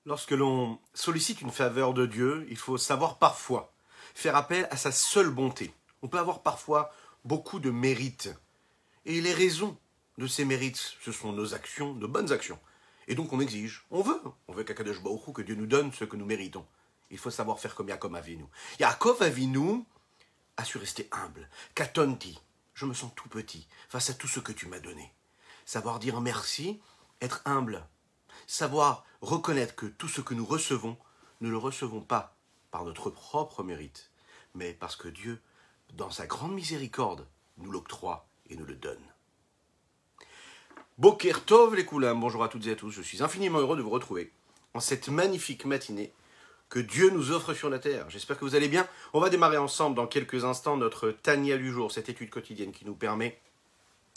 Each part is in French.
Lorsque l'on sollicite une faveur de Dieu, il faut savoir parfois faire appel à sa seule bonté. On peut avoir parfois beaucoup de mérites. Et les raisons de ces mérites, ce sont nos actions, nos bonnes actions. Et donc on exige, on veut qu'Akadosh Baruch Hu, que Dieu nous donne ce que nous méritons. Il faut savoir faire comme Yaakov Avinu. Yaakov Avinu a su rester humble. Katonti, je me sens tout petit face à tout ce que tu m'as donné. Savoir dire merci, être humble. Savoir reconnaître que tout ce que nous recevons, ne le recevons pas par notre propre mérite, mais parce que Dieu, dans sa grande miséricorde, nous l'octroie et nous le donne. Boker Tov les Koulam, bonjour à toutes et à tous, je suis infiniment heureux de vous retrouver en cette magnifique matinée que Dieu nous offre sur la terre. J'espère que vous allez bien. On va démarrer ensemble dans quelques instants notre Tania du jour, cette étude quotidienne qui nous permet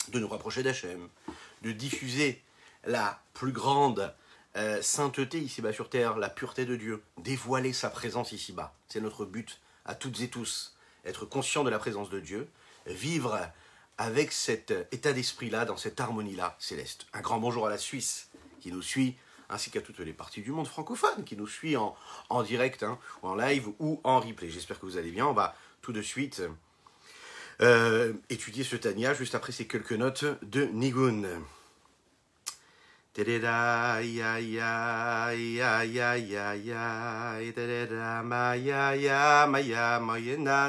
de nous rapprocher d'Hachem, de diffuser la plus grande sainteté ici-bas sur terre, la pureté de Dieu, dévoiler sa présence ici-bas. C'est notre but à toutes et tous, être conscient de la présence de Dieu, vivre avec cet état d'esprit-là, dans cette harmonie-là céleste. Un grand bonjour à la Suisse qui nous suit, ainsi qu'à toutes les parties du monde francophone qui nous suit en direct, ou en live ou en replay. J'espère que vous allez bien. On va tout de suite étudier ce Tania juste après ces quelques notes de Nigun. Da ya ya ya ya ya ya da ma ya ya ma ya ma na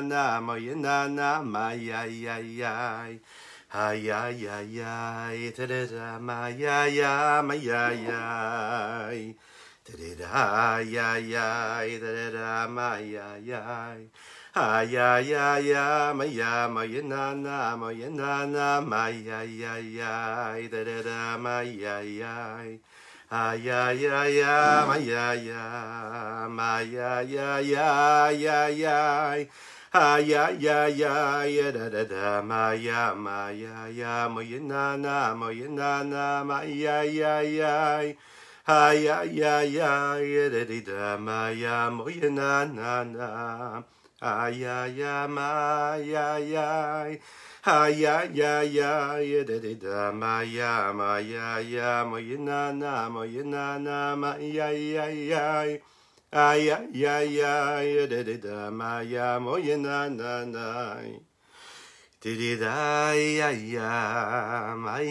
na ma ya ya ya ha ya ya ya da ma ya ya ma ya ya da ya ya da ma ya ya ay ay ay ay maya maya na na maya maya ya ya da da da maya ya ay ay ay ay maya ya ya ya ya ay ay ay ay da da da maya ya maya na maya ya ya ay ay ay ay da da maya maya na ay ay ay ay ay ay ay ay ay da da da maya ya maya na maya ya ya ay ay ay ay da da da maya maya na da da ay ay ay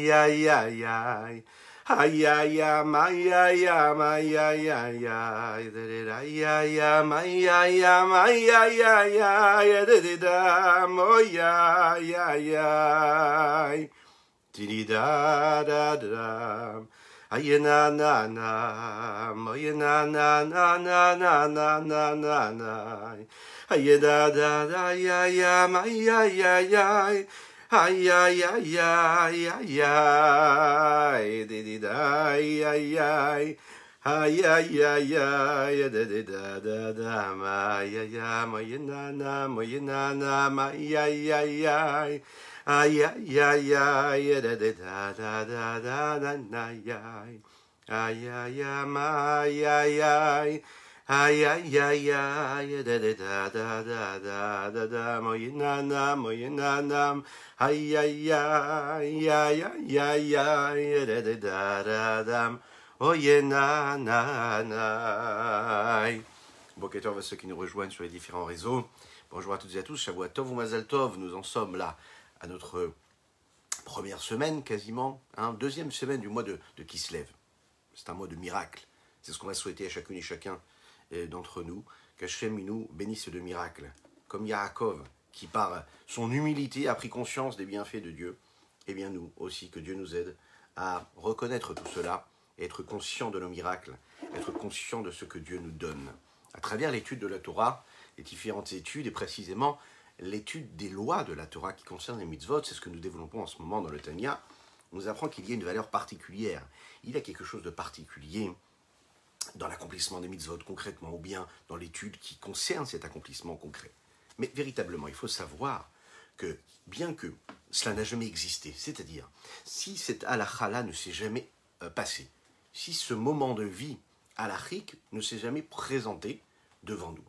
ay ay ay ay ay maya ya maya ya ya da ya ya maya ya maya ya ya da da moya ya ya da da da ay na moya na ay da da ya ya maya ya ya ay ay ay ay ay ay di da ay ay ay ay ay ay ay da da da ma ya ma na ma ya ya ya ay ay ay ay da da da da na ya ay ay ma ya ya ay ay ay ay da da da da da moyena nam ay ay ay ay ay ay da da dam oyena na. Boker Tov à ceux qui nous rejoignent sur les différents réseaux. Bonjour à toutes et à tous, Shavua Tov ou Mazal Tov. Nous en sommes là à notre première semaine quasiment, deuxième semaine du mois de Kislev. C'est un mois de miracle. C'est ce qu'on va souhaiter à chacune et chacun d'entre nous, qu'Hachem nous bénisse de miracles, comme Yaakov, qui par son humilité a pris conscience des bienfaits de Dieu, et bien nous aussi, que Dieu nous aide à reconnaître tout cela, et être conscient de nos miracles, être conscient de ce que Dieu nous donne. À travers l'étude de la Torah, les différentes études, et précisément l'étude des lois de la Torah qui concernent les mitzvot, c'est ce que nous développons en ce moment dans le Tanya, on nous apprend qu'il y a une valeur particulière, il y a quelque chose de particulier dans l'accomplissement des mitzvot concrètement, ou bien dans l'étude qui concerne cet accomplissement concret. Mais véritablement, il faut savoir que, bien que cela n'a jamais existé, c'est-à-dire, si cette halakha-là ne s'est jamais passé, si ce moment de vie halachique ne s'est jamais présenté devant nous,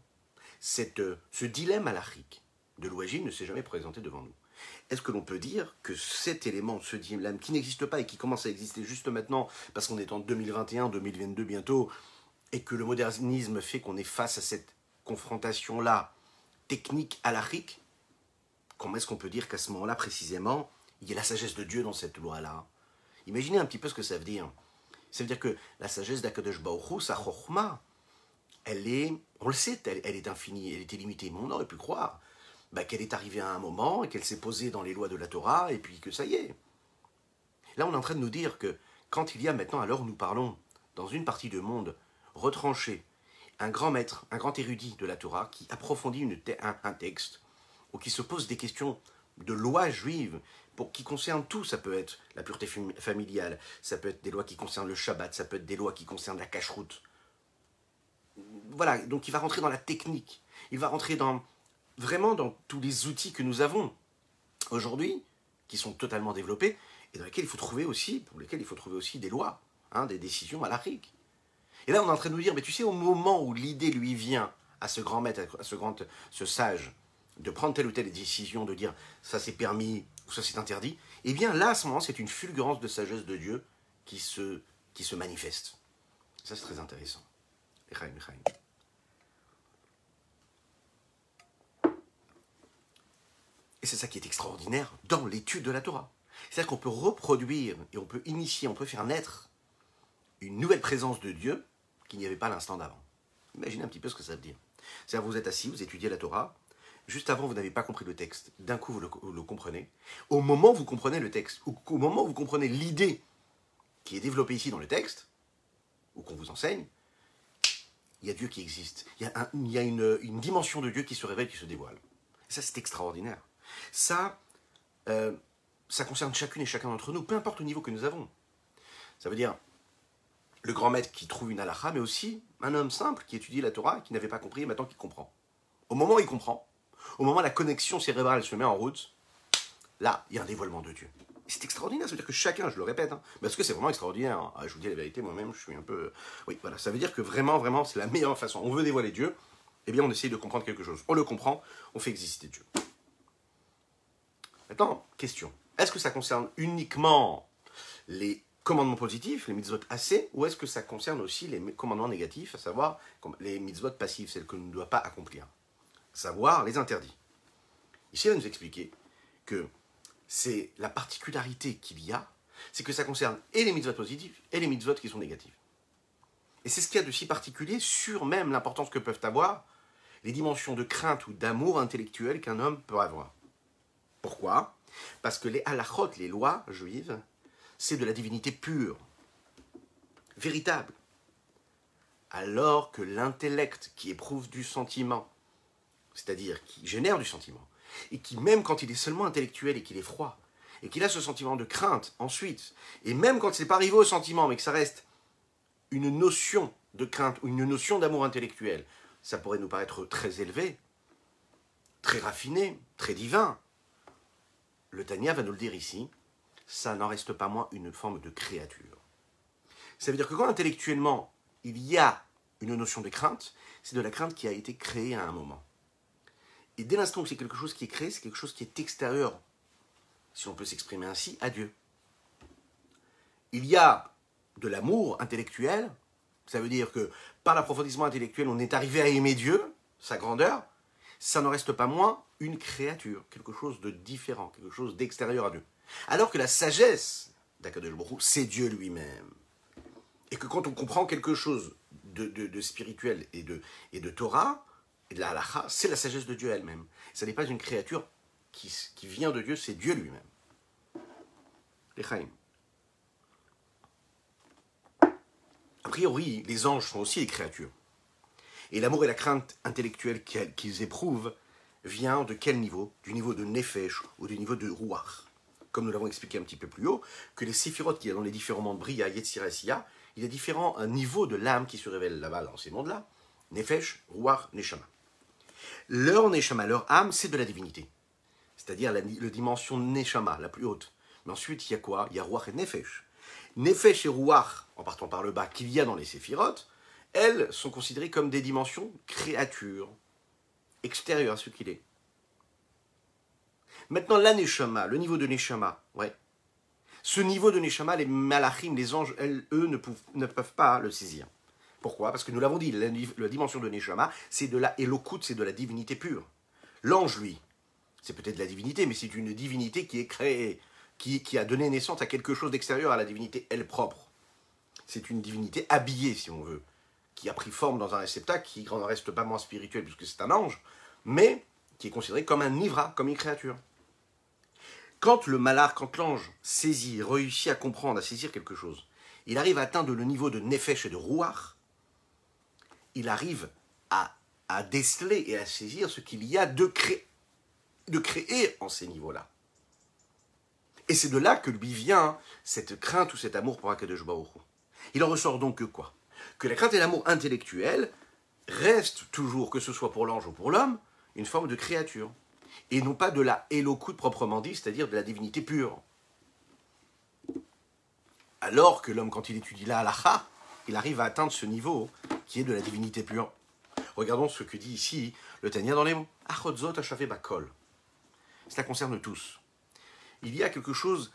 ce dilemme halachique de l'ouagine ne s'est jamais présenté devant nous. Est-ce que l'on peut dire que cet élément, ce dilemme qui n'existe pas et qui commence à exister juste maintenant, parce qu'on est en 2021, 2022 bientôt, et que le modernisme fait qu'on est face à cette confrontation-là, technique halachique, comment est-ce qu'on peut dire qu'à ce moment-là, précisément, il y a la sagesse de Dieu dans cette loi-là? Imaginez un petit peu ce que ça veut dire. Ça veut dire que la sagesse d'Akadosh Baruch Hu, sa chokhma, elle est, on le sait, elle est infinie, elle est illimitée. Mais on aurait pu croire qu'elle est arrivée à un moment et qu'elle s'est posée dans les lois de la Torah et puis que ça y est. Là, on est en train de nous dire que quand il y a maintenant, à l'heure où nous parlons, dans une partie du monde retranchée, un grand maître, un grand érudit de la Torah qui approfondit un texte ou qui se pose des questions de loi juive qui concernent tout, ça peut être la pureté familiale, ça peut être des lois qui concernent le Shabbat, ça peut être des lois qui concernent la cacheroute. Voilà, donc il va rentrer dans la technique, il va rentrer vraiment dans tous les outils que nous avons aujourd'hui, qui sont totalement développés, et pour lesquels il faut trouver aussi des lois, des décisions halachiques. Et là, on est en train de nous dire, mais tu sais, au moment où l'idée lui vient à ce grand maître, ce sage, de prendre telle ou telle décision, de dire ça c'est permis ou ça c'est interdit, eh bien là, à ce moment, c'est une fulgurance de sagesse de Dieu qui se manifeste. Ça, c'est très intéressant. Et c'est ça qui est extraordinaire dans l'étude de la Torah. C'est-à-dire qu'on peut reproduire et on peut initier, on peut faire naître une nouvelle présence de Dieu qu'il n'y avait pas l'instant d'avant. Imaginez un petit peu ce que ça veut dire. C'est-à-dire vous êtes assis, vous étudiez la Torah, juste avant vous n'avez pas compris le texte, d'un coup vous le comprenez. Au moment où vous comprenez le texte, ou au moment où vous comprenez l'idée qui est développée ici dans le texte, ou qu'on vous enseigne, il y a Dieu qui existe. Il y a une dimension de Dieu qui se révèle, qui se dévoile. Et ça, c'est extraordinaire. Ça concerne chacune et chacun d'entre nous, peu importe le niveau que nous avons. Ça veut dire le grand maître qui trouve une halakha, mais aussi un homme simple qui étudie la Torah, qui n'avait pas compris et maintenant qui comprend. Au moment où il comprend, au moment où la connexion cérébrale se met en route, là, il y a un dévoilement de Dieu. C'est extraordinaire, ça veut dire que chacun, je le répète, parce que c'est vraiment extraordinaire. Je vous dis la vérité, moi-même, je suis un peu... Oui, voilà, ça veut dire que vraiment, vraiment, c'est la meilleure façon. On veut dévoiler Dieu, eh bien on essaye de comprendre quelque chose. On le comprend, on fait exister Dieu. Maintenant, question. Est-ce que ça concerne uniquement les commandements positifs, les mitzvot assez, ou est-ce que ça concerne aussi les commandements négatifs, à savoir les mitzvot passifs, celles que l'on ne doit pas accomplir, à savoir les interdits? Ici, il va nous expliquer que c'est la particularité qu'il y a, c'est que ça concerne et les mitzvot positifs et les mitzvot qui sont négatifs. Et c'est ce qu'il y a de si particulier sur même l'importance que peuvent avoir les dimensions de crainte ou d'amour intellectuel qu'un homme peut avoir. Pourquoi? Parce que les halachot, les lois juives, c'est de la divinité pure, véritable. Alors que l'intellect qui éprouve du sentiment, c'est-à-dire qui génère du sentiment, et qui même quand il est seulement intellectuel et qu'il est froid, et qu'il a ce sentiment de crainte ensuite, et même quand ce n'est pas arrivé au sentiment, mais que ça reste une notion de crainte ou une notion d'amour intellectuel, ça pourrait nous paraître très élevé, très raffiné, très divin. Le Tanya va nous le dire ici, ça n'en reste pas moins une forme de créature. Ça veut dire que quand intellectuellement il y a une notion de crainte, c'est de la crainte qui a été créée à un moment. Et dès l'instant où c'est quelque chose qui est créé, c'est quelque chose qui est extérieur, si on peut s'exprimer ainsi, à Dieu. Il y a de l'amour intellectuel, ça veut dire que par l'approfondissement intellectuel, on est arrivé à aimer Dieu, sa grandeur, ça n'en reste pas moins une créature, quelque chose de différent, quelque chose d'extérieur à Dieu. Alors que la sagesse d'Akadosh Baruch Hu, c'est Dieu lui-même. Et que quand on comprend quelque chose de spirituel et de Torah, et de la halakha, c'est la sagesse de Dieu elle-même. Ce n'est pas une créature qui vient de Dieu, c'est Dieu lui-même. Les Chaim. A priori, les anges sont aussi des créatures. Et l'amour et la crainte intellectuelle qu'ils éprouvent vient de quel niveau? Du niveau de Nefesh ou du niveau de Ruach. Comme nous l'avons expliqué un petit peu plus haut, que les séphirotes qu'il y a dans les différents mondes, Bria, Yetzirah et Siya, il y a différents niveaux de l'âme qui se révèlent là-bas, dans ces mondes-là. Nefesh, Ruach, Neshama. Leur Neshama, leur âme, c'est de la divinité. C'est-à-dire la dimension Neshama, la plus haute. Mais ensuite, il y a quoi? Il y a Ruach et Nefesh. Nefesh et Ruach, en partant par le bas, qu'il y a dans les séphirotes, elles sont considérées comme des dimensions créatures, extérieures à ce qu'il est. Maintenant, la Neshama, le niveau de Neshama, ouais. Ce niveau de Neshama, les malachim, les anges, eux, ne peuvent pas le saisir. Pourquoi? Parce que nous l'avons dit, la dimension de Neshama, c'est de la Elokut, c'est de la divinité pure. L'ange, lui, c'est peut-être de la divinité, mais c'est une divinité qui est créée, qui a donné naissance à quelque chose d'extérieur à la divinité elle propre. C'est une divinité habillée, si on veut, qui a pris forme dans un réceptacle, qui n'en reste pas moins spirituel puisque c'est un ange, mais qui est considéré comme un nivra, comme une créature. Quand le malach, quand l'ange saisit, réussit à comprendre, à saisir quelque chose, il arrive à atteindre le niveau de nefesh et de ruach, il arrive à déceler et à saisir ce qu'il y a de créer en ces niveaux-là. Et c'est de là que lui vient cette crainte ou cet amour pour Akadosh Baruch Hu. Il en ressort donc que quoi? Que la crainte et l'amour intellectuel restent toujours, que ce soit pour l'ange ou pour l'homme, une forme de créature. Et non pas de la Elokut proprement dit, c'est-à-dire de la divinité pure. Alors que l'homme, quand il étudie la halakha, il arrive à atteindre ce niveau qui est de la divinité pure. Regardons ce que dit ici le Tanya dans les mots. Achotzot achavé bakol. Cela concerne tous. Il y a quelque chose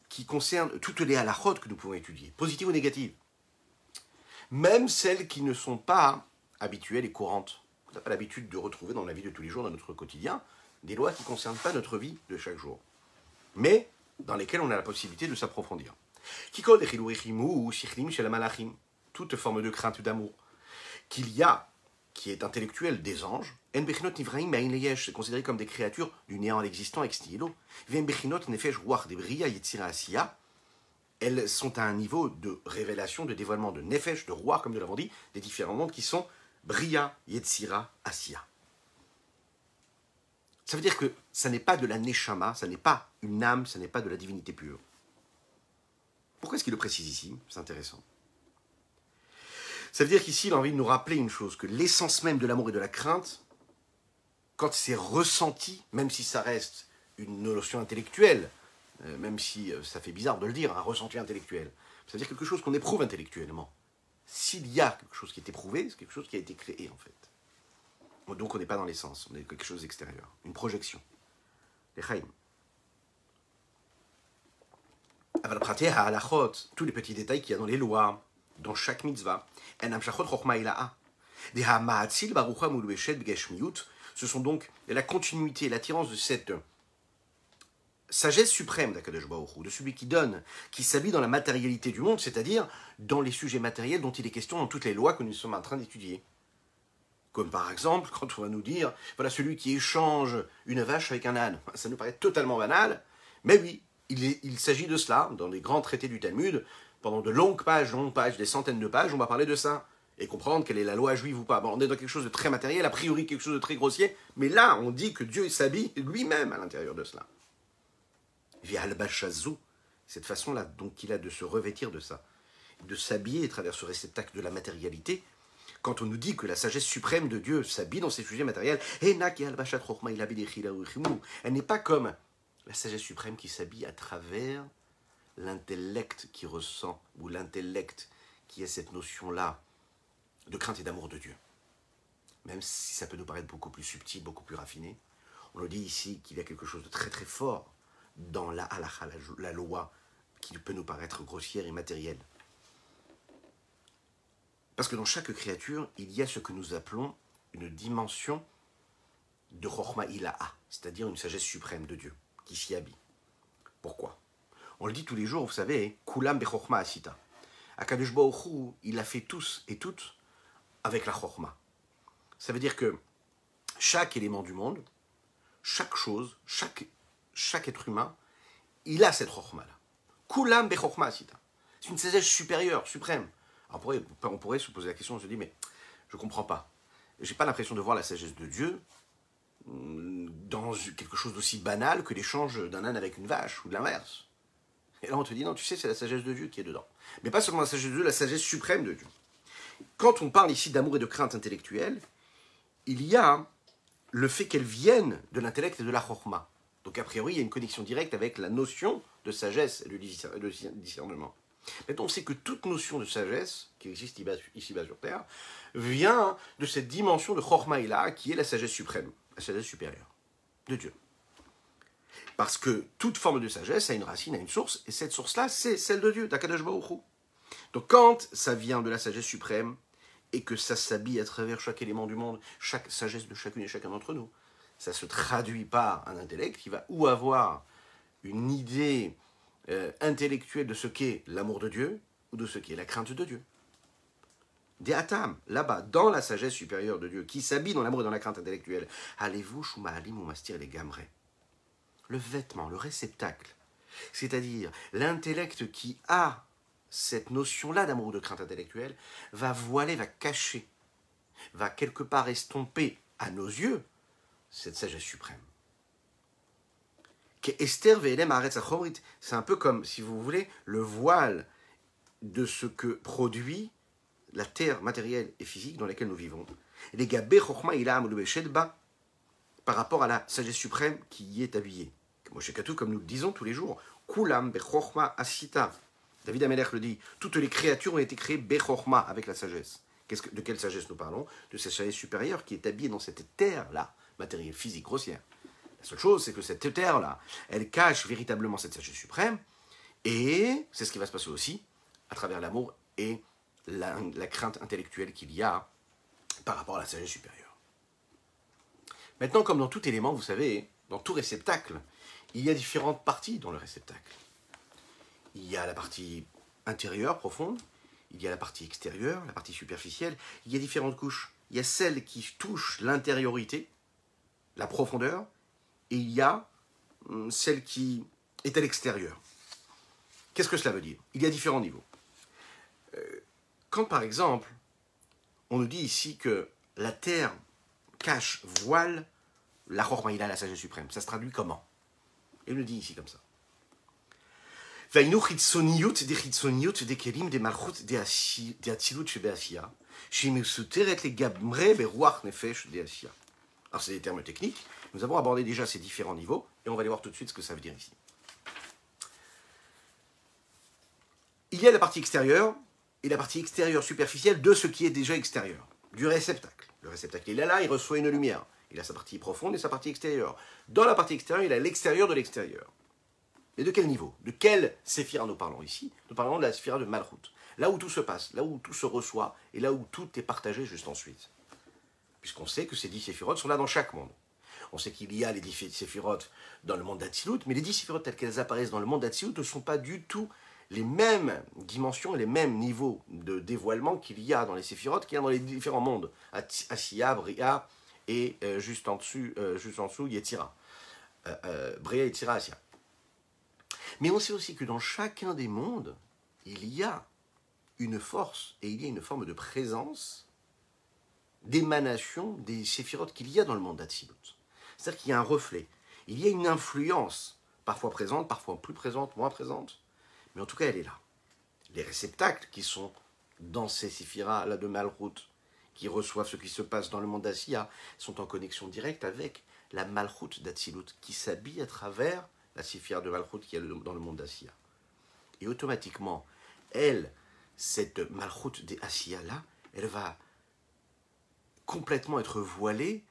qui concerne toutes les halachot que nous pouvons étudier, positives ou négatives. Même celles qui ne sont pas habituelles et courantes. On n'a pas l'habitude de retrouver dans la vie de tous les jours, dans notre quotidien, des lois qui ne concernent pas notre vie de chaque jour, mais dans lesquelles on a la possibilité de s'approfondir. Toute forme de crainte ou d'amour qu'il y a, qui est intellectuelle des anges, c'est considéré comme des créatures du néant à l'existant ex nihilo. Elles sont à un niveau de révélation, de dévoilement de nefesh, de roi, comme nous l'avons dit, des différents mondes qui sont Bria, Yetzira, Asiya. Ça veut dire que ça n'est pas de la neshama, ça n'est pas une âme, ça n'est pas de la divinité pure. Pourquoi est-ce qu'il le précise ici? C'est intéressant. Ça veut dire qu'ici, il a envie de nous rappeler une chose, que l'essence même de l'amour et de la crainte, quand c'est ressenti, même si ça reste une notion intellectuelle, même si ça fait bizarre de le dire, un ressenti intellectuel, ça veut dire quelque chose qu'on éprouve intellectuellement. S'il y a quelque chose qui est éprouvé, c'est quelque chose qui a été créé en fait. Donc on n'est pas dans l'essence, on est quelque chose d'extérieur, une projection. Les chaim. Aval praté ha halachot, tous les petits détails qu'il y a dans les lois, dans chaque mitzvah, en amshachot chochma ilaha, de ha ma'atzil barucha mulubeshet b'geshmiyut, ce sont donc la continuité, l'attirance de cette sagesse suprême d'Akadosh Baruch Hu, de celui qui donne, qui s'habille dans la matérialité du monde, c'est-à-dire dans les sujets matériels dont il est question dans toutes les lois que nous sommes en train d'étudier. Comme par exemple, quand on va nous dire, voilà celui qui échange une vache avec un âne. Ça nous paraît totalement banal, mais oui, il s'agit de cela. Dans les grands traités du Talmud, pendant de longues pages, des centaines de pages, on va parler de ça. Et comprendre quelle est la loi juive ou pas. Bon, on est dans quelque chose de très matériel, a priori quelque chose de très grossier, mais là, on dit que Dieu s'habille lui-même à l'intérieur de cela. Via al-Bashazou, cette façon-là, donc qu'il a de se revêtir de ça, de s'habiller à travers ce réceptacle de la matérialité. Quand on nous dit que la sagesse suprême de Dieu s'habille dans ces sujets matériels, elle n'est pas comme la sagesse suprême qui s'habille à travers l'intellect qui ressent, ou l'intellect qui a cette notion-là de crainte et d'amour de Dieu. Même si ça peut nous paraître beaucoup plus subtil, beaucoup plus raffiné, on nous dit ici qu'il y a quelque chose de très très fort dans la halakha, la loi, qui peut nous paraître grossière et matérielle. Parce que dans chaque créature, il y a ce que nous appelons une dimension de Chochma Ilaha, c'est-à-dire une sagesse suprême de Dieu, qui s'y habille. Pourquoi? On le dit tous les jours, vous savez, Kulam Bechochma Asita. Akadosh Baruch Hu, il a fait tous et toutes avec la Chochma. Ça veut dire que chaque élément du monde, chaque chose, chaque être humain, il a cette Chochma-là. Kulam Bechochma Asita. C'est une sagesse supérieure, suprême. Alors on pourrait se poser la question, on se dit, mais je ne comprends pas. Je n'ai pas l'impression de voir la sagesse de Dieu dans quelque chose d'aussi banal que l'échange d'un âne avec une vache, ou de l'inverse. Et là on te dit, non, tu sais, c'est la sagesse de Dieu qui est dedans. Mais pas seulement la sagesse de Dieu, la sagesse suprême de Dieu. Quand on parle ici d'amour et de crainte intellectuelle, il y a le fait qu'elles viennent de l'intellect et de la chokhma. Donc a priori, il y a une connexion directe avec la notion de sagesse et de discernement. Maintenant, on sait que toute notion de sagesse, qui existe ici-bas sur Terre, vient de cette dimension de Chokhma Ila, qui est la sagesse suprême, la sagesse supérieure de Dieu. Parce que toute forme de sagesse a une racine, a une source, et cette source-là, c'est celle de Dieu, d'Akadosh Baruch Hu. Donc quand ça vient de la sagesse suprême, et que ça s'habille à travers chaque élément du monde, chaque sagesse de chacune et chacun d'entre nous. Ça se traduit par un intellect qui va ou avoir une idée intellectuelle de ce qu'est l'amour de Dieu ou de ce qu'est la crainte de Dieu. Des atam, là-bas, dans la sagesse supérieure de Dieu, qui s'habille dans l'amour et dans la crainte intellectuelle. Allez-vous, shuma'alim ou mastir les gamrés. Le vêtement, le réceptacle, c'est-à-dire l'intellect qui a cette notion-là d'amour ou de crainte intellectuelle, va voiler, va cacher, va quelque part estomper à nos yeux cette sagesse suprême. C'est un peu comme, si vous voulez, le voile de ce que produit la terre matérielle et physique dans laquelle nous vivons. Les gabé chokhma ilam ba par rapport à la sagesse suprême qui y est habillée. Comme nous le disons tous les jours, kulam be chokhma asita. David Amelech le dit, toutes les créatures ont été créées be chokhma avec la sagesse. De quelle sagesse nous parlons? De cette sagesse supérieure qui est habillée dans cette terre-là, matérielle, physique, grossière. La seule chose, c'est que cette terre-là, elle cache véritablement cette sagesse suprême, et c'est ce qui va se passer aussi à travers l'amour et la crainte intellectuelle qu'il y a par rapport à la sagesse supérieure. Maintenant, comme dans tout élément, vous savez, dans tout réceptacle, il y a différentes parties dans le réceptacle. Il y a la partie intérieure, profonde, il y a la partie extérieure, la partie superficielle, il y a différentes couches. Il y a celle qui touche l'intériorité, la profondeur, et il y a celle qui est à l'extérieur. Qu'est-ce que cela veut dire? Il y a différents niveaux. Quand, par exemple, on nous dit ici que la terre cache, voile la Chormaïla, la sagesse suprême, ça se traduit comment? Il nous dit ici comme ça. Alors, c'est des termes techniques. Nous avons abordé déjà ces différents niveaux et on va aller voir tout de suite ce que ça veut dire ici. Il y a la partie extérieure et la partie extérieure superficielle de ce qui est déjà extérieur, du réceptacle. Le réceptacle, il est là, il reçoit une lumière. Il a sa partie profonde et sa partie extérieure. Dans la partie extérieure, il a l'extérieur de l'extérieur. Et de quel niveau? De quelle séphira nous parlons ici? Nous parlons de la séphira de Malchut. Là où tout se passe, là où tout se reçoit, et là où tout est partagé juste ensuite. Puisqu'on sait que ces 10 séphirotes sont là dans chaque monde. On sait qu'il y a les 10 séphirotes dans le monde d'Atsilut, mais les 10 séphirotes telles qu'elles apparaissent dans le monde d'Atsilut ne sont pas du tout les mêmes dimensions et les mêmes niveaux de dévoilement qu'il y a dans les séphirotes, qu'il y a dans les différents mondes. Asiya, Bria, et juste en dessous, Yetzira. Bria, Yetzira, Asiya. Mais on sait aussi que dans chacun des mondes, il y a une force et il y a une forme de présence, d'émanation des séphirotes qu'il y a dans le monde d'Atsilut. C'est-à-dire qu'il y a un reflet, il y a une influence, parfois présente, parfois plus présente, moins présente, mais en tout cas elle est là. Les réceptacles qui sont dans ces séphiras là de Malchut, qui reçoivent ce qui se passe dans le monde d'Asiya, sont en connexion directe avec la Malchut d'Atsilut, qui s'habille à travers la séphira de Malchut qui est dans le monde d'Asiya. Et automatiquement, cette Malchut d'Asiya là, elle va complètement être voilée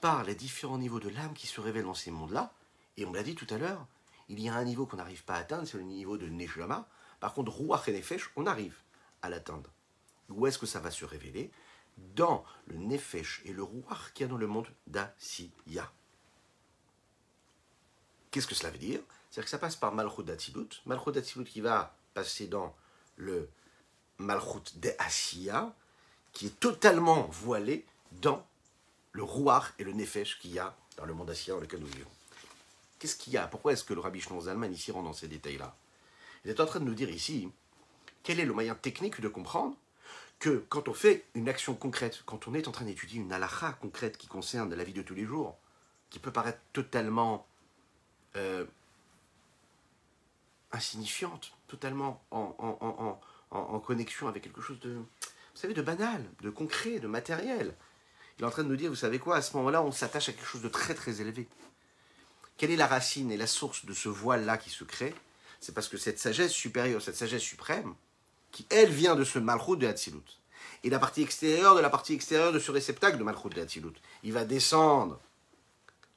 par les différents niveaux de l'âme qui se révèlent dans ces mondes-là. Et on l'a dit tout à l'heure, il y a un niveau qu'on n'arrive pas à atteindre, c'est le niveau de Neshama. Par contre, Ruach et Nefesh, on arrive à l'atteindre. Où est-ce que ça va se révéler? Dans le Nefesh et le Ruach qu'il y a dans le monde d'Asiya. Qu'est-ce que cela veut dire? C'est-à-dire que ça passe par Malchut d'Atsilut. Malchut d'Atsilut qui va passer dans le Malchut d'Asiya, qui est totalement voilé dans le Ruach et le Nefesh qu'il y a dans le monde d'Asiya dans lequel nous vivons. Qu'est-ce qu'il y a? Pourquoi est-ce que le Rabbi Shlomo Zalman ici rentre dans ces détails-là? Il est en train de nous dire ici quel est le moyen technique de comprendre que quand on fait une action concrète, quand on est en train d'étudier une halakha concrète qui concerne la vie de tous les jours, qui peut paraître totalement insignifiante, totalement en connexion avec quelque chose de, vous savez, de banal, de concret, de matériel. Il est en train de nous dire, vous savez quoi, à ce moment-là, on s'attache à quelque chose de très très élevé. Quelle est la racine et la source de ce voile-là qui se crée? C'est parce que cette sagesse supérieure, cette sagesse suprême, qui elle vient de ce Malchut de Hatzilut, et la partie extérieure de ce réceptacle de Malchut de Hatzilut, il va descendre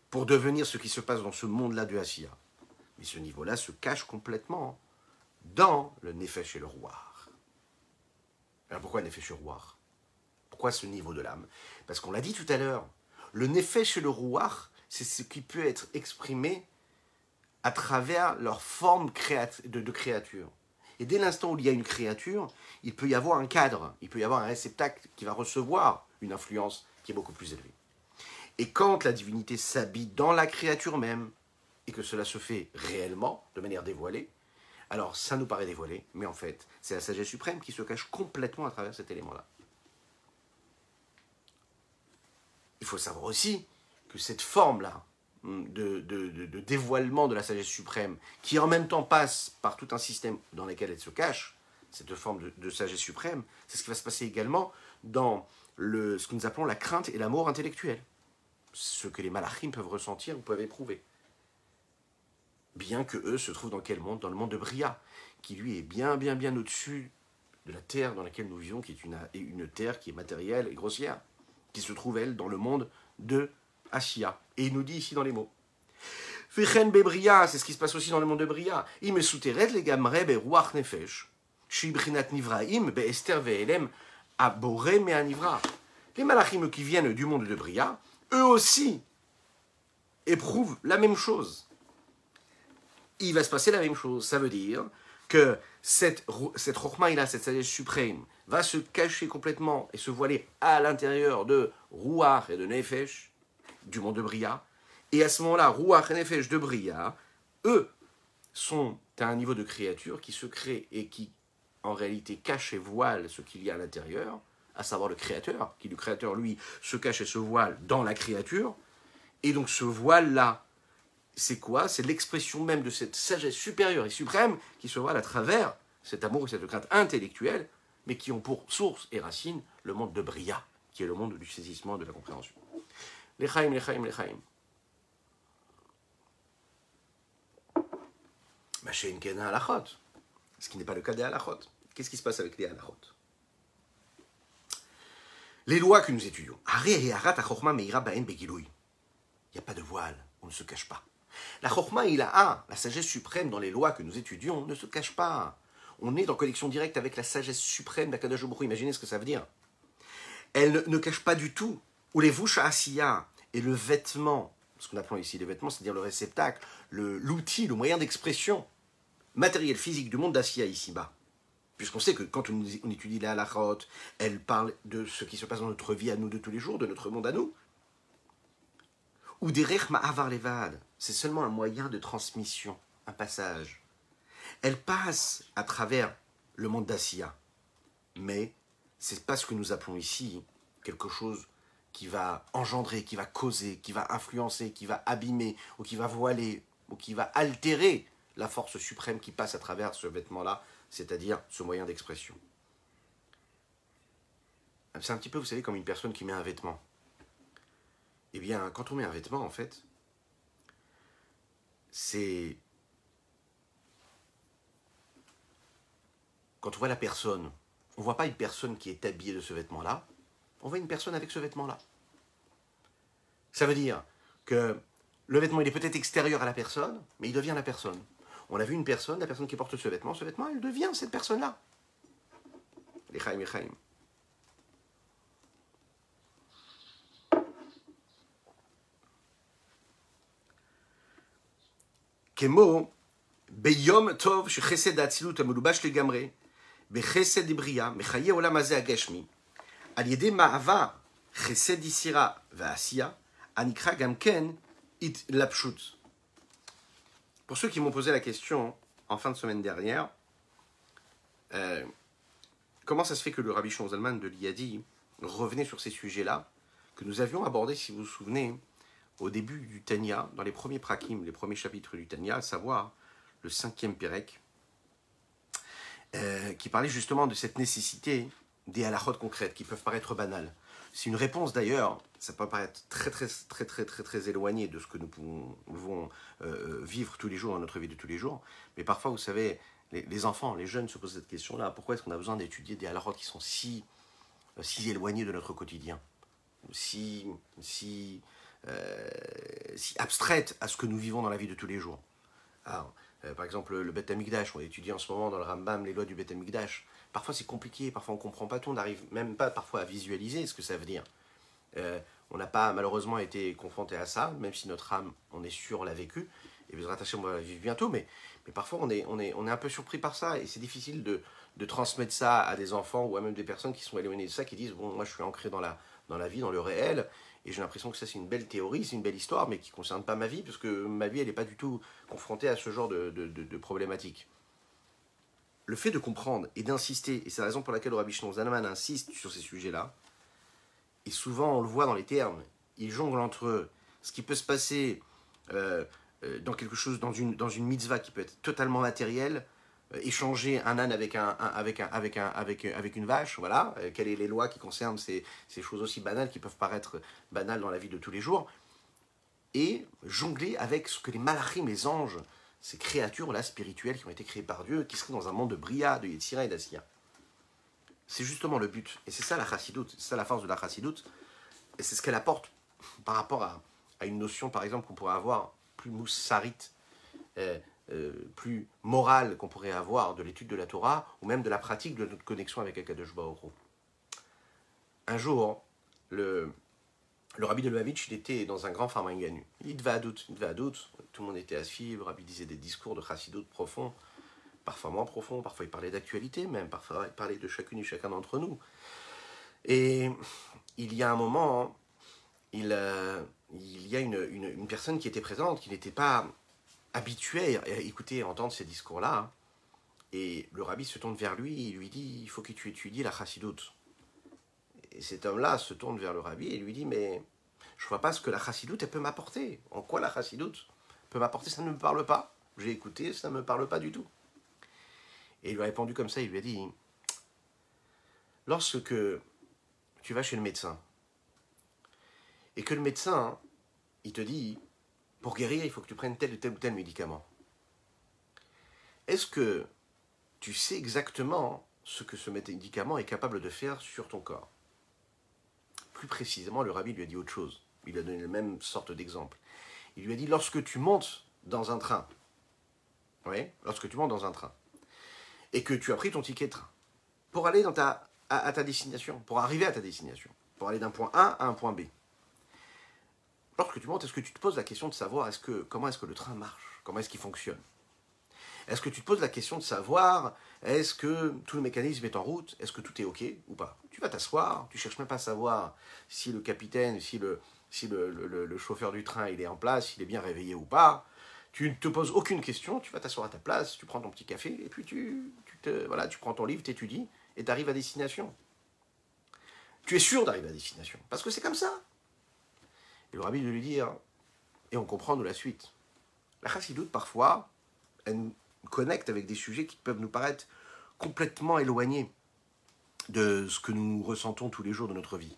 pour devenir ce qui se passe dans ce monde-là de Asiya. Mais ce niveau-là se cache complètement dans le Nefesh et le Ruach. Alors pourquoi Nefesh et le Ruach? Pourquoi ce niveau de l'âme? Parce qu'on l'a dit tout à l'heure, le nefesh et le ruach, c'est ce qui peut être exprimé à travers leur forme de créature. Et dès l'instant où il y a une créature, il peut y avoir un cadre, il peut y avoir un réceptacle qui va recevoir une influence qui est beaucoup plus élevée. Et quand la divinité s'habite dans la créature même, et que cela se fait réellement, de manière dévoilée, alors ça nous paraît dévoilé, mais en fait, c'est la sagesse suprême qui se cache complètement à travers cet élément-là. Il faut savoir aussi que cette forme-là de dévoilement de la sagesse suprême, qui en même temps passe par tout un système dans lequel elle se cache, cette forme de sagesse suprême, c'est ce qui va se passer également dans ce que nous appelons la crainte et l'amour intellectuel. Ce que les malachim peuvent ressentir ou peuvent éprouver. Bien que eux se trouvent dans quel monde? Dans le monde de Bria, qui lui est bien au-dessus de la terre dans laquelle nous vivons, qui est une terre qui est matérielle et grossière, qui se trouve, elle, dans le monde de Ashia. Et il nous dit ici dans les mots. Fechen bebria, c'est ce qui se passe aussi dans le monde de Bria. Im esuteret legamre beruach nefesh, shibrinat nivraim beester ve'elem abore me'anivra. Les malachim qui viennent du monde de Bria, eux aussi éprouvent la même chose. Il va se passer la même chose. Ça veut dire que cette chokhmah, cette sagesse suprême, va se cacher complètement et se voiler à l'intérieur de Ruach et de Nefesh, du monde de Bria. Et à ce moment-là, Ruach et Nefesh de Bria, eux, sont à un niveau de créature qui se crée et qui, en réalité, cache et voile ce qu'il y a à l'intérieur, à savoir le créateur, qui, le créateur, lui, se cache et se voile dans la créature. Et donc, ce voile-là, c'est quoi? C'est l'expression même de cette sagesse supérieure et suprême qui se voile à travers cet amour et cette crainte intellectuelle, mais qui ont pour source et racine le monde de Bria, qui est le monde du saisissement et de la compréhension. L'Echaim, l'Echaim, l'Echaim. Machéin Kena halachot, ce qui n'est pas le cas des halachot. Qu'est-ce qui se passe avec les halachot? Les lois que nous étudions. Il n'y a pas de voile, on ne se cache pas. La chokhmah, la sagesse suprême dans les lois que nous étudions, ne se cache pas. On est en connexion directe avec la sagesse suprême d'Akadosh Baruch Hu. Imaginez ce que ça veut dire. Elle ne cache pas du tout. Ou les vouches asiya et le vêtement, ce qu'on appelle ici les vêtements, c'est-à-dire le réceptacle, l'outil, le moyen d'expression matériel, physique du monde d'Asiya ici-bas. Puisqu'on sait que quand on étudie la halachot, elle parle de ce qui se passe dans notre vie à nous de tous les jours, de notre monde à nous. Ou derech ma'avar levad, c'est seulement un moyen de transmission, un passage. Elle passe à travers le monde d'Asiya, mais c'est pas ce que nous appelons ici quelque chose qui va engendrer, qui va causer, qui va influencer, qui va abîmer, ou qui va voiler, ou qui va altérer la force suprême qui passe à travers ce vêtement-là, c'est-à-dire ce moyen d'expression. C'est un petit peu, vous savez, comme une personne qui met un vêtement. Eh bien, quand on met un vêtement, en fait, c'est... Quand on voit la personne, on ne voit pas une personne qui est habillée de ce vêtement-là, on voit une personne avec ce vêtement-là. Ça veut dire que le vêtement, il est peut-être extérieur à la personne, mais il devient la personne. On a vu une personne, la personne qui porte ce vêtement, elle devient cette personne-là. L'Echaim, l'Echaim. Kemo, beyom tov shechesed ha'atzilut hamulubash legamre, bechesed bria, mechaye olam hazeh hagashmi, al yedei ma'ava chesed isira va'asiya, anikra gamken it lapshut. Pour ceux qui m'ont posé la question en fin de semaine dernière, comment ça se fait que le Rabbi Shimon Zalman de l'Iyadi revenait sur ces sujets-là, que nous avions abordés, si vous vous souvenez, au début du Tanya, dans les premiers prakim, les premiers chapitres du Tanya, à savoir le 5e Pérec, qui parlait justement de cette nécessité des halachot concrètes qui peuvent paraître banales. C'est une réponse d'ailleurs, ça peut paraître très éloigné de ce que nous pouvons vivre tous les jours dans notre vie de tous les jours, mais parfois, vous savez, les enfants, les jeunes se posent cette question-là, pourquoi est-ce qu'on a besoin d'étudier des halachot qui sont si éloignés de notre quotidien, si abstraites à ce que nous vivons dans la vie de tous les jours. Alors, par exemple, le Beth Amikdash, on étudie en ce moment dans le Rambam les lois du Beth Amikdash. parfois c'est compliqué, parfois on ne comprend pas tout, on n'arrive même pas parfois à visualiser ce que ça veut dire. On n'a pas malheureusement été confronté à ça, même si notre âme, on est sûr, l'a vécu, et vous rattachez, on va la vivre bientôt, mais parfois on est un peu surpris par ça, et c'est difficile de transmettre ça à des enfants ou à même des personnes qui sont éloignées de ça, qui disent, bon, moi je suis ancré dans la vie, dans le réel, et j'ai l'impression que ça c'est une belle théorie, c'est une belle histoire, mais qui ne concerne pas ma vie, parce que ma vie elle n'est pas du tout confrontée à ce genre de problématiques. Le fait de comprendre et d'insister, et c'est la raison pour laquelle le Rabbi Shlomo Zalman insiste sur ces sujets-là, et souvent on le voit dans les termes, ils jonglent entre eux, ce qui peut se passer dans quelque chose, dans une mitzvah qui peut être totalement matérielle, échanger un âne avec une vache, voilà, quelles sont les lois qui concernent ces choses aussi banales qui peuvent paraître banales dans la vie de tous les jours, et jongler avec ce que les malachim, les anges, ces créatures-là spirituelles qui ont été créées par Dieu, qui seraient dans un monde de Bria, de Yetzira et d'Asiya. C'est justement le but, et c'est ça la chassidoute, c'est ça la force de la chassidoute, et c'est ce qu'elle apporte par rapport à une notion, par exemple, qu'on pourrait avoir plus moussarite, plus morale qu'on pourrait avoir de l'étude de la Torah, ou même de la pratique de notre connexion avec Akadosh Baruch Hu. Un jour, le rabbi de Lubavitch, il était dans un grand Farmanganu. Il devait à doute, tout le monde était assis, le rabbi disait des discours de chassidoute profonds, parfois moins profonds, parfois il parlait d'actualité même, parfois il parlait de chacune et chacun d'entre nous. Et il y a un moment, il y a une personne qui était présente, qui n'était pas habituée à écouter et à entendre ces discours-là. Et le rabbi se tourne vers lui et lui dit, il faut que tu étudies la chassidoute. Et cet homme-là se tourne vers le rabbi et lui dit, mais je ne vois pas ce que la chassidoute elle peut m'apporter. En quoi la chassidoute peut m'apporter? Ça ne me parle pas. J'ai écouté, ça ne me parle pas du tout. Et il lui a répondu comme ça, il lui a dit, lorsque tu vas chez le médecin, et que le médecin, il te dit, pour guérir, il faut que tu prennes tel ou tel médicament. Est-ce que tu sais exactement ce que ce médicament est capable de faire sur ton corps? Plus précisément, le rabbi lui a dit autre chose. Il a donné la même sorte d'exemple. Il lui a dit, lorsque tu montes dans un train, lorsque tu montes dans un train, et que tu as pris ton ticket de train, pour aller à ta destination, pour arriver à ta destination, pour aller d'un point A à un point B, lorsque tu montes, est-ce que tu te poses la question de savoir comment est-ce que le train marche? Comment est-ce qu'il fonctionne? Est-ce que tu te poses la question de savoir, est-ce que tout le mécanisme est en route? Est-ce que tout est OK ou pas? Tu vas t'asseoir, tu ne cherches même pas à savoir si le capitaine, si le chauffeur du train il est en place, s'il est bien réveillé ou pas. Tu ne te poses aucune question, tu vas t'asseoir à ta place, tu prends ton petit café, et puis tu prends ton livre, tu étudies, et tu arrives à destination. Tu es sûr d'arriver à destination, parce que c'est comme ça. Et le rabbi de lui dire, et on comprend de la suite. La chassidoute, parfois, elle nous connecte avec des sujets qui peuvent nous paraître complètement éloignés de ce que nous ressentons tous les jours de notre vie.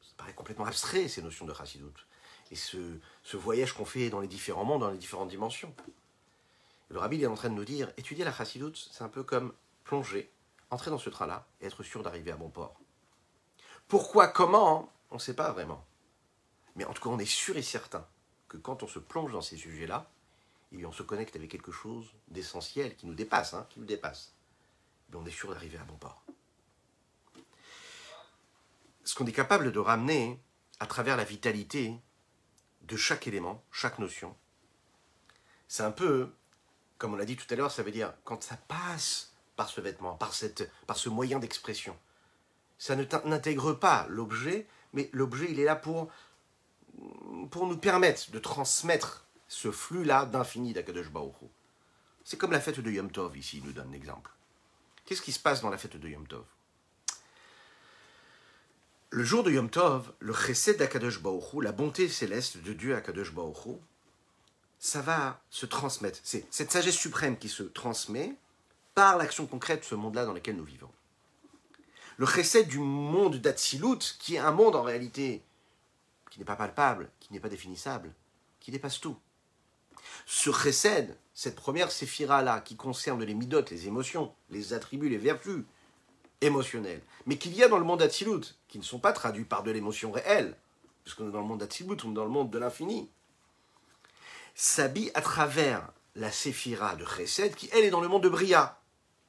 Ça paraît complètement abstrait, ces notions de chassidoute. Et ce voyage qu'on fait dans les différents mondes, dans les différentes dimensions. Et le rabbi il est en train de nous dire, étudier la chassidoute, c'est un peu comme plonger, entrer dans ce train-là et être sûr d'arriver à bon port. Pourquoi, comment, on ne sait pas vraiment. Mais en tout cas, on est sûr et certain que quand on se plonge dans ces sujets-là, on se connecte avec quelque chose d'essentiel qui nous dépasse, Mais on est sûr d'arriver à bon port. Ce qu'on est capable de ramener à travers la vitalité de chaque élément, chaque notion, c'est un peu, comme on l'a dit tout à l'heure, ça veut dire quand ça passe par ce vêtement, par ce moyen d'expression, ça n'intègre pas l'objet, mais l'objet il est là pour nous permettre de transmettre ce flux-là d'infini d'Akadosh Baruch Hu. C'est comme la fête de Yom Tov, ici, il nous donne un exemple. Qu'est-ce qui se passe dans la fête de Yom Tov? Le jour de Yom Tov, le chesed d'Akadosh Baruch Hu, la bonté céleste de Dieu Akadosh Baruch Hu, ça va se transmettre. C'est cette sagesse suprême qui se transmet par l'action concrète de ce monde-là dans lequel nous vivons. Le chesed du monde d'Atsilut, qui est un monde en réalité qui n'est pas palpable, qui n'est pas définissable, qui dépasse tout. Ce chesed, cette première séphira-là, qui concerne les midot, les émotions, les attributs, les vertus émotionnelles, mais qu'il y a dans le monde d'Atsilut, qui ne sont pas traduits par de l'émotion réelle, puisqu'on est dans le monde d'Atsilut, on est dans le monde de l'infini, s'habille à travers la séphira de chesed, qui elle est dans le monde de Bria,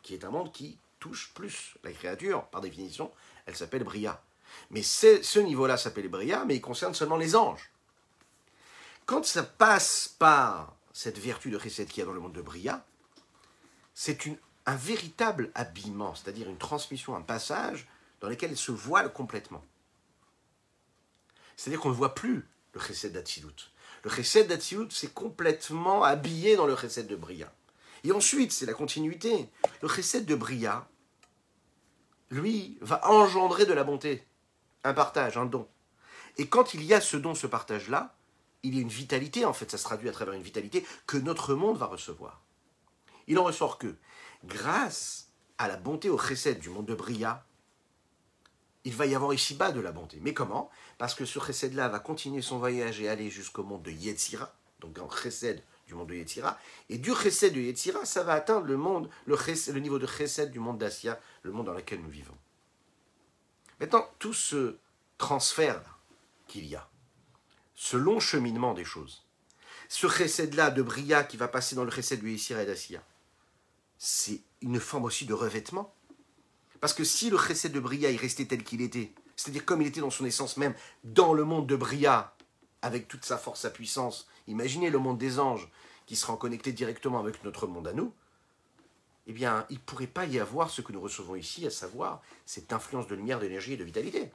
qui est un monde qui touche plus la créature, par définition, elle s'appelle Bria. Mais ce niveau-là s'appelle Bria, mais il concerne seulement les anges. Quand ça passe par cette vertu de Chesed qu'il y a dans le monde de Bria, c'est un véritable habillement, c'est-à-dire une transmission, un passage dans lequel elle se voile complètement. C'est-à-dire qu'on ne voit plus le Chesed d'Atsilut. Le Chesed d'Atsilut, c'est complètement habillé dans le Chesed de Bria. Et ensuite, c'est la continuité. Le Chesed de Bria, lui, va engendrer de la bonté, un partage, un don. Et quand il y a ce don, ce partage-là, il y a une vitalité, en fait, ça se traduit à travers une vitalité que notre monde va recevoir. Il en ressort que, grâce à la bonté au Chesed du monde de Bria, il va y avoir ici-bas de la bonté. Mais comment? Parce que ce Chesed-là va continuer son voyage et aller jusqu'au monde de Yetzira, donc un Chesed du monde de Yetzira, et du Chesed de Yetzira, ça va atteindre le niveau de Chesed du monde d'Assia, le monde dans lequel nous vivons. Maintenant, tout ce transfert qu'il y a, ce long cheminement des choses, ce Chesed-là de Bria qui va passer dans le Chesed de Yetzira et d'Assia, c'est une forme aussi de revêtement. Parce que si le Chesed de Bria il restait tel qu'il était, c'est-à-dire comme il était dans son essence même, dans le monde de Bria, avec toute sa force, sa puissance, imaginez le monde des anges qui sera connecté directement avec notre monde à nous, eh bien, il ne pourrait pas y avoir ce que nous recevons ici, à savoir cette influence de lumière, d'énergie et de vitalité.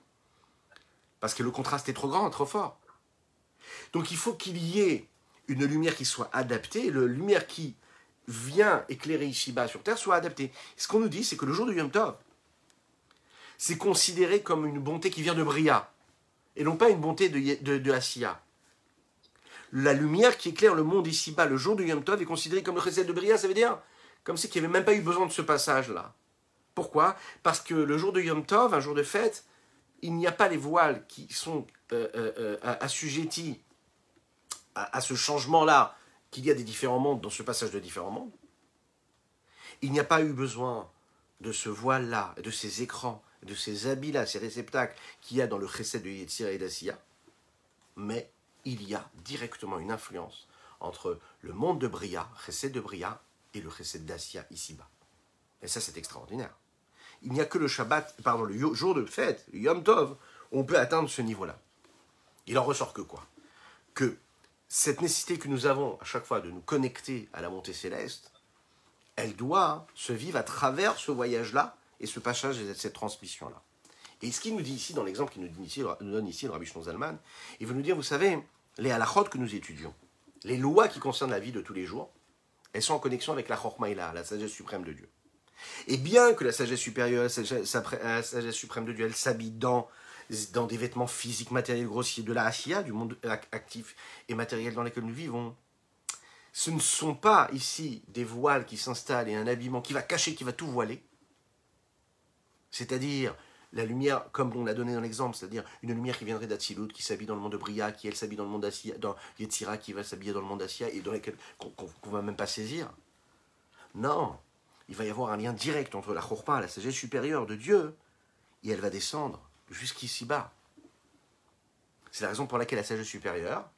Parce que le contraste est trop grand, trop fort. Donc il faut qu'il y ait une lumière qui soit adaptée, une lumière qui vient éclairer ici-bas sur Terre soit adaptée. Ce qu'on nous dit, c'est que le jour du Yom Tov, c'est considéré comme une bonté qui vient de Bria, et non pas une bonté de Assia. La lumière qui éclaire le monde ici-bas, le jour du Yom Tov, est considérée comme le Chesed de Bria, ça veut dire comme si qu'il n'y avait même pas eu besoin de ce passage-là. Pourquoi? Parce que le jour de Yom Tov, un jour de fête, il n'y a pas les voiles qui sont assujettis à ce changement-là, qu'il y a des différents mondes dans ce passage de différents mondes. Il n'y a pas eu besoin de ce voile-là, de ces écrans, de ces habits-là, ces réceptacles qu'il y a dans le Chesed de Yetzira et d'Assia, mais il y a directement une influence entre le monde de Bria, Chesed de Bria, et le Chesed d'Assia ici-bas. Et ça, c'est extraordinaire. Il n'y a que le le jour de fête, le Yom Tov, où on peut atteindre ce niveau-là. Il en ressort que quoi? Que cette nécessité que nous avons à chaque fois de nous connecter à la montée céleste, elle doit se vivre à travers ce voyage-là et ce passage et cette transmission-là. Et ce qu'il nous dit ici, dans l'exemple qu'il nous donne ici, le Rabbi Shlomo Zalman, il veut nous dire, vous savez, les halachot que nous étudions, les lois qui concernent la vie de tous les jours, elles sont en connexion avec la Chorma Ila, la sagesse suprême de Dieu. Et bien que la sagesse supérieure, la sagesse suprême de Dieu, elle s'habille dans des vêtements physiques, matériels, grossiers, de la Asiya, du monde actif et matériel dans lequel nous vivons, ce ne sont pas ici des voiles qui s'installent et un habillement qui va cacher, qui va tout voiler. C'est-à-dire la lumière, comme on l'a donné dans l'exemple, c'est-à-dire une lumière qui viendrait d'Atsilut, qui s'habille dans le monde de Bria, qui elle s'habille dans le monde d'Assia, dans Yetzira, qui va s'habiller dans le monde d'Assia et dans lequel qu'on ne va même pas saisir. Non, il va y avoir un lien direct entre la Chorma, la sagesse supérieure de Dieu, et elle va descendre jusqu'ici-bas. C'est la raison pour laquelle la sagesse supérieure,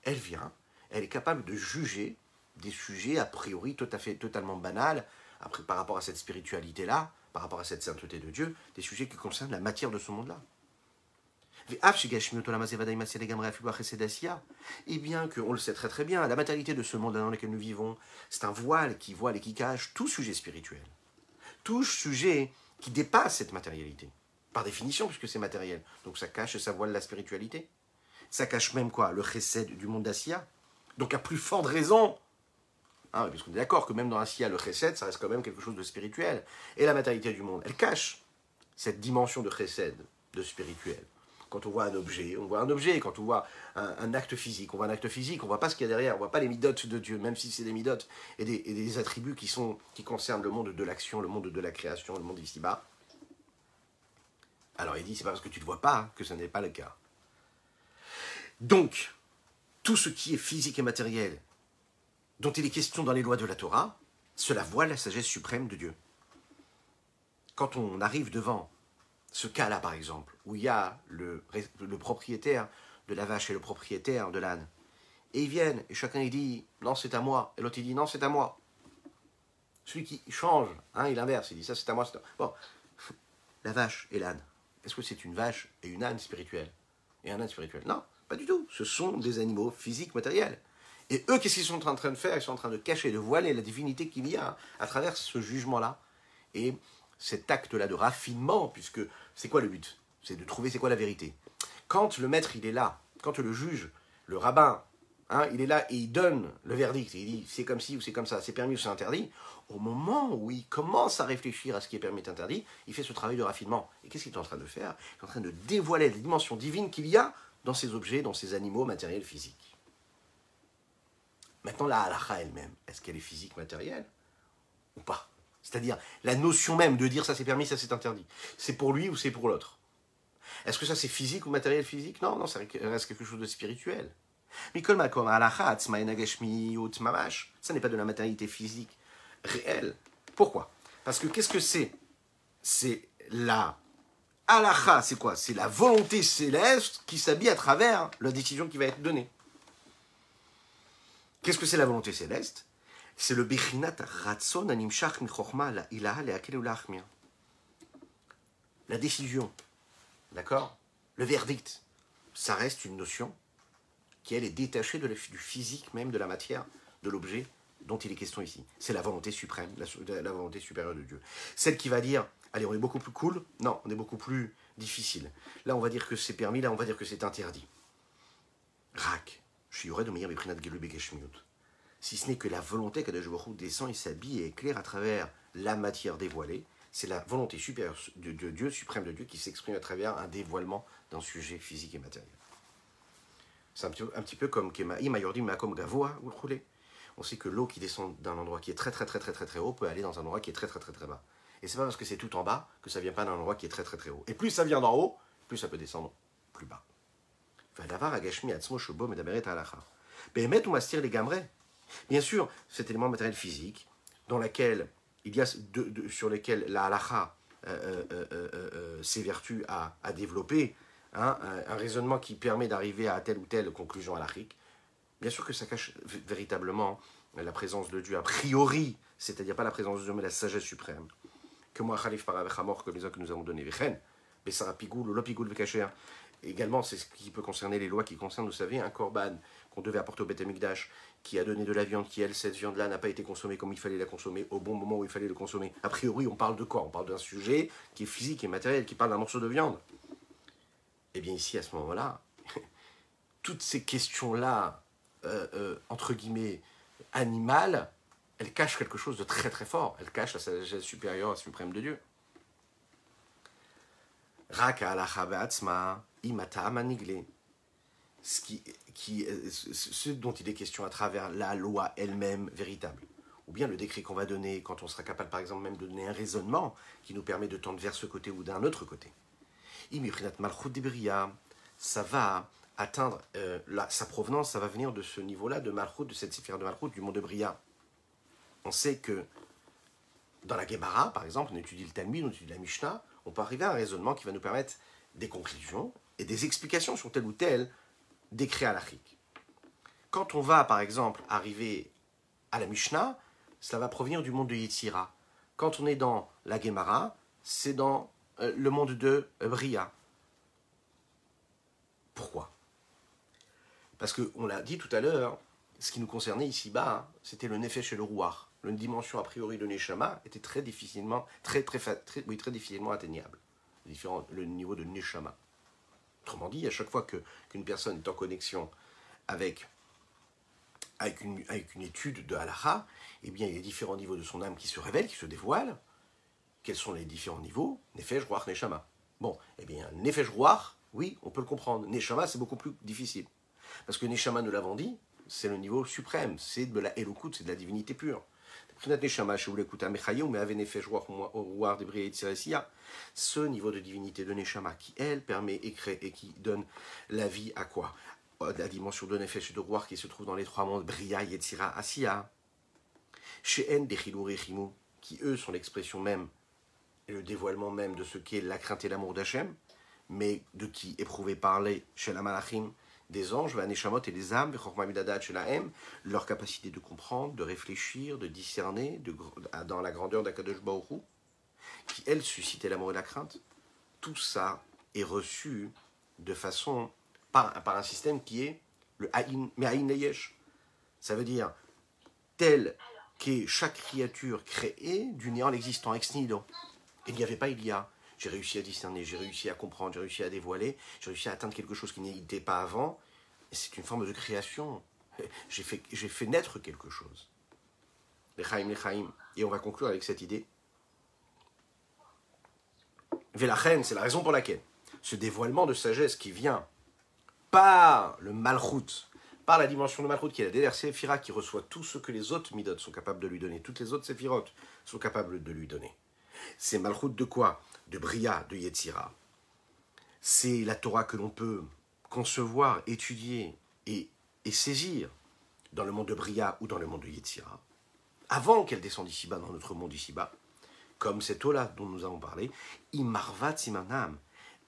elle vient, elle est capable de juger des sujets a priori totalement banals, après, par rapport à cette spiritualité-là, par rapport à cette sainteté de Dieu, des sujets qui concernent la matière de ce monde-là. Et bien qu'on le sait très très bien, la matérialité de ce monde dans lequel nous vivons, c'est un voile qui voile et qui cache tout sujet spirituel. Tout sujet qui dépasse cette matérialité. Par définition, puisque c'est matériel. Donc ça cache et ça voile la spiritualité. Ça cache même quoi? Le chesed du monde d'Assia. Donc à plus forte raison, puisqu'on est d'accord que même dans Assia, le chesed, ça reste quand même quelque chose de spirituel. Et la matérialité du monde, elle cache cette dimension de chesed, de spirituel. Quand on voit un objet, on voit un objet. Quand on voit un acte physique, on voit un acte physique. On ne voit pas ce qu'il y a derrière. On ne voit pas les midotes de Dieu, même si c'est des midotes et des attributs qui concernent le monde de l'action, le monde de la création, le monde ici-bas. Alors il dit, c'est pas parce que tu ne le vois pas que ce n'est pas le cas. Donc, tout ce qui est physique et matériel, dont il est question dans les lois de la Torah, cela voile la sagesse suprême de Dieu. Quand on arrive devant ce cas-là, par exemple, où il y a le propriétaire de la vache et le propriétaire de l'âne, et ils viennent, et chacun il dit, non c'est à moi, et l'autre il dit, non c'est à moi. Celui qui change, hein, il inverse, il dit ça c'est à moi, c'est à... Bon, la vache et l'âne, est-ce que c'est une vache et une âne spirituelle? Et un âne spirituel? Non, pas du tout. Ce sont des animaux physiques, matériels. Et eux, qu'est-ce qu'ils sont en train de faire? Ils sont en train de cacher, de voiler la divinité qu'il y a à travers ce jugement-là. Et cet acte-là de raffinement, puisque c'est quoi le but? C'est de trouver c'est quoi la vérité. Quand le maître, il est là, quand le juge, le rabbin, hein, il est là et il donne le verdict, il dit c'est comme ci ou c'est comme ça, c'est permis ou c'est interdit, au moment où il commence à réfléchir à ce qui est permis et interdit, il fait ce travail de raffinement. Et qu'est-ce qu'il est en train de faire? Il est en train de dévoiler la dimension divine qu'il y a dans ces objets, dans ces animaux matériels physiques. Maintenant, la halakha elle-même, est-ce qu'elle est physique, matérielle ou pas? C'est-à-dire, la notion même de dire ça c'est permis, ça c'est interdit. C'est pour lui ou c'est pour l'autre? Est-ce que ça c'est physique ou matériel physique? Non, non, ça reste quelque chose de spirituel. Mikol makom halakha tzma enageshmi ou tzmamash. Ça n'est pas de la matérialité physique réelle. Pourquoi? Parce que qu'est-ce que c'est? C'est la halakha, c'est quoi? C'est la volonté céleste qui s'habille à travers la décision qui va être donnée. Qu'est-ce que c'est la volonté céleste? C'est le bechinat ratzon animshach michochma la ilaha leakel ulachmir. La décision, d'accord? Le verdict, ça reste une notion qui, elle, est détachée du physique même, de la matière, de l'objet dont il est question ici. C'est la volonté suprême, la volonté supérieure de Dieu. Celle qui va dire, allez, on est beaucoup plus cool, non, on est beaucoup plus difficile. Là, on va dire que c'est permis, là, on va dire que c'est interdit. Rak, shiyoreh domeir beprinat gelu begeshmiut. Si ce n'est que la volonté qu'Akadosh Baruch Hu descend et s'habille et éclaire à travers la matière dévoilée, c'est la volonté supérieure de Dieu, suprême de Dieu, qui s'exprime à travers un dévoilement d'un sujet physique et matériel. C'est un petit peu comme Kemaï, Mayordi, Makom Gavoa, ou Roulé. On sait que l'eau qui descend d'un endroit qui est très très très très très très haut peut aller dans un endroit qui est très très très très bas. Et c'est pas parce que c'est tout en bas que ça vient pas d'un endroit qui est très très très haut. Et plus ça vient d'en haut, plus ça peut descendre plus bas. Bien sûr, cet élément matériel physique, dans lequel il y a sur lequel la halakha s'évertue à développer, hein, un raisonnement qui permet d'arriver à telle ou telle conclusion halachique, bien sûr que ça cache véritablement la présence de Dieu a priori, c'est-à-dire pas la présence de Dieu, mais la sagesse suprême. Que moi, Khalif Paravechamor, que les uns que nous avons donnés, Vechen, Bessara Pigoul, Lopigoul Vekacher. Également, c'est ce qui peut concerner les lois qui concernent, vous savez, un korban qu'on devait apporter au Beth Amikdash, qui a donné de la viande, qui, elle, cette viande-là n'a pas été consommée comme il fallait la consommer, au bon moment où il fallait le consommer. A priori, on parle de quoi? On parle d'un sujet qui est physique et matériel, qui parle d'un morceau de viande. Eh bien, ici, à ce moment-là, toutes ces questions-là, entre guillemets, animales, elles cachent quelque chose de très très fort. Elles cachent la sagesse supérieure à suprême de Dieu. Raka alacha be'atzma imata manigle. Ce dont il est question à travers la loi elle-même véritable, ou bien le décret qu'on va donner quand on sera capable par exemple même de donner un raisonnement qui nous permet de tendre vers ce côté ou d'un autre côté. Ça va atteindre sa provenance, ça va venir de ce niveau-là de Malchut, de cette sphère de Malchut, du monde de Bria. On sait que dans la Gemara, par exemple, on étudie le Talmud, on étudie la Mishnah, on peut arriver à un raisonnement qui va nous permettre des conclusions et des explications sur tel ou tel décret halachique. Quand on va, par exemple, arriver à la Mishnah, cela va provenir du monde de Yetzira. Quand on est dans la Gemara, c'est dans le monde de Bria. Pourquoi? Parce qu'on l'a dit tout à l'heure, ce qui nous concernait ici-bas, c'était le Nefesh et le Ruach. La dimension a priori de Neshama était très difficilement atteignable. Le niveau de Neshama. Autrement dit, à chaque fois qu'une personne est en connexion avec une étude de halakha, eh bien, il y a différents niveaux de son âme qui se révèlent, qui se dévoilent. Quels sont les différents niveaux? Nefesh, Ruach, Neshama. Bon, eh bien, Nefesh, Ruach, oui, on peut le comprendre. Neshama, c'est beaucoup plus difficile. Parce que Neshama, nous l'avons dit, c'est le niveau suprême, c'est de la Elokut, c'est de la divinité pure. Ce niveau de divinité de Neshama qui, elle, permet et crée et qui donne la vie à quoi? La dimension de Nefesh et de Ruach qui se trouve dans les trois mondes, Bria, Yetzira, Asiya. She'en Dechilou Rechimu, qui eux sont l'expression même et le dévoilement même de ce qu'est la crainte et l'amour d'Hachem, mais de qui éprouvé parler chez la Malachim, des anges, Vaneshamot et les âmes, leur capacité de comprendre, de réfléchir, de discerner dans la grandeur d'Akadosh Baruch Hu, qui elle suscitait l'amour et la crainte. Tout ça est reçu de façon par un système qui est le Aïn, mais Aïn Leyesh. Ça veut dire tel qu'est chaque créature créée du néant l'existant ex nihilo. Il n'y avait pas, il y a. J'ai réussi à discerner, j'ai réussi à comprendre, j'ai réussi à dévoiler, j'ai réussi à atteindre quelque chose qui n'était pas avant. Et c'est une forme de création. J'ai fait naître quelque chose. L'Echaim. Et on va conclure avec cette idée. Velachen, c'est la raison pour laquelle ce dévoilement de sagesse qui vient par le Malchut, par la dimension de Malchut qui est la dernière séphira qui reçoit tout ce que les autres midot sont capables de lui donner, toutes les autres séphirotes sont capables de lui donner. C'est Malchut de quoi? De Bria, de Yetzira. C'est la Torah que l'on peut concevoir, étudier et saisir dans le monde de Bria ou dans le monde de Yetzira, avant qu'elle descende ici-bas dans notre monde ici-bas, comme cette eau-là dont nous avons parlé, Imarvat Simanam.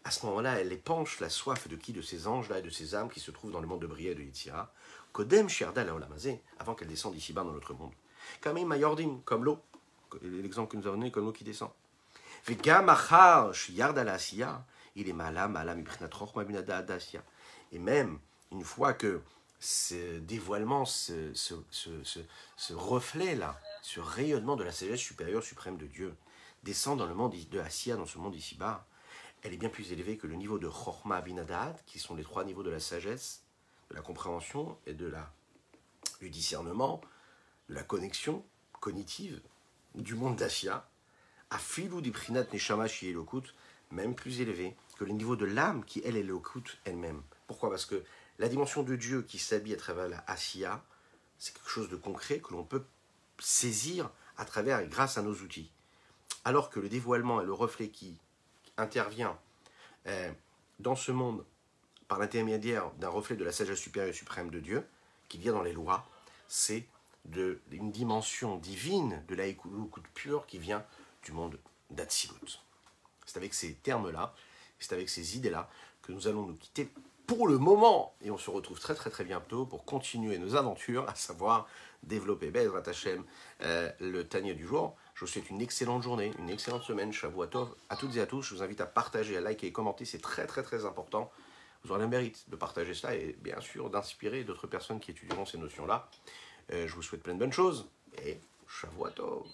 À ce moment-là, elle épanche la soif de qui? De ces anges-là et de ces âmes qui se trouvent dans le monde de Bria et de Yetzira, Kodem Sherda Laolamazé, avant qu'elle descende ici-bas dans notre monde. Comme Mayordim, comme l'eau, l'exemple que nous avons donné, comme l'eau qui descend. Vegamachar Yarda la Asiya, il est malam, et même une fois que ce dévoilement, ce reflet-là, ce rayonnement de la sagesse supérieure suprême de Dieu descend dans le monde de Asiya, dans ce monde ici-bas, elle est bien plus élevée que le niveau de Chorma Binadaat, qui sont les trois niveaux de la sagesse, de la compréhension et du discernement, de la connexion cognitive du monde d'Asiya, à Filou di Prinat Neshama Shi Elokut, même plus élevé que le niveau de l'âme qui, elle, est Elokut elle-même. Pourquoi? Parce que la dimension de Dieu qui s'habille à travers la Asiya, c'est quelque chose de concret que l'on peut saisir à travers et grâce à nos outils. Alors que le dévoilement et le reflet qui intervient dans ce monde par l'intermédiaire d'un reflet de la sagesse supérieure et suprême de Dieu, qui vient dans les lois, c'est une dimension divine de la Elokut pure qui vient du monde d'Atsilut. C'est avec ces termes-là, c'est avec ces idées-là que nous allons nous quitter pour le moment. Et on se retrouve très très très bientôt pour continuer nos aventures, à savoir développer Bezrat Hashem, le Tanya du jour. Je vous souhaite une excellente journée, une excellente semaine. Shavua Tov à toutes et à tous. Je vous invite à partager, à liker et commenter. C'est très très très important. Vous aurez le mérite de partager cela et bien sûr d'inspirer d'autres personnes qui étudieront ces notions-là. Je vous souhaite plein de bonnes choses et Shavua Tov.